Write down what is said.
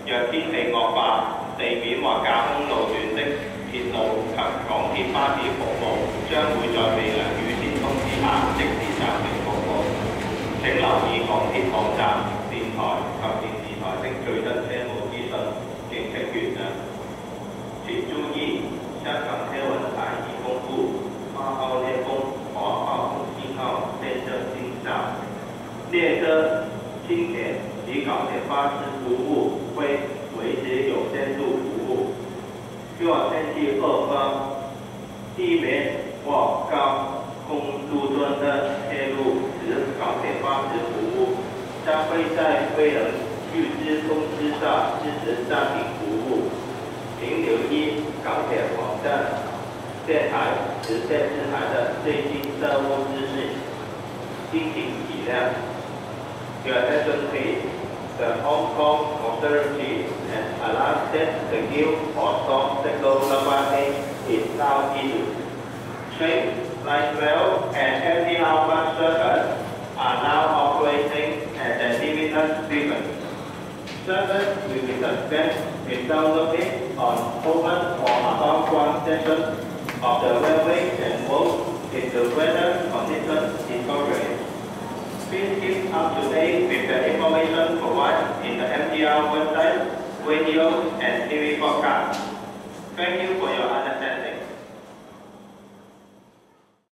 若天氣惡化，地面或架空路段的鐵路及港鐵巴士服務將會在未能預先通知下即時暫停服務。請留意港鐵網站、電台及電視台的最新車務資訊，敬請原諒。請注意，香港天文台已公布8號烈風和暴風信號列車信號，列车、轻铁及港铁巴士服务会维持有限度服务。若天气恶化，地面或高空路段的铁路及港铁巴士服务将会在未能预知通知下支持暂停服务。请留意港铁网站、电台及电视台的最新车务资讯，敬请体谅。Your attention please. The Hong Kong Authority has announced that the new storm signal number 8 is now issued. Trains, light rail, and MTR bus service are now operating at a limited frequency. Service will be suspended without notice on open or above ground sections of the railway and road if the weather conditions deteriorate. Please keep up to date with the information provided in the MTR website, radio, and TV broadcast. Thank you for your attention.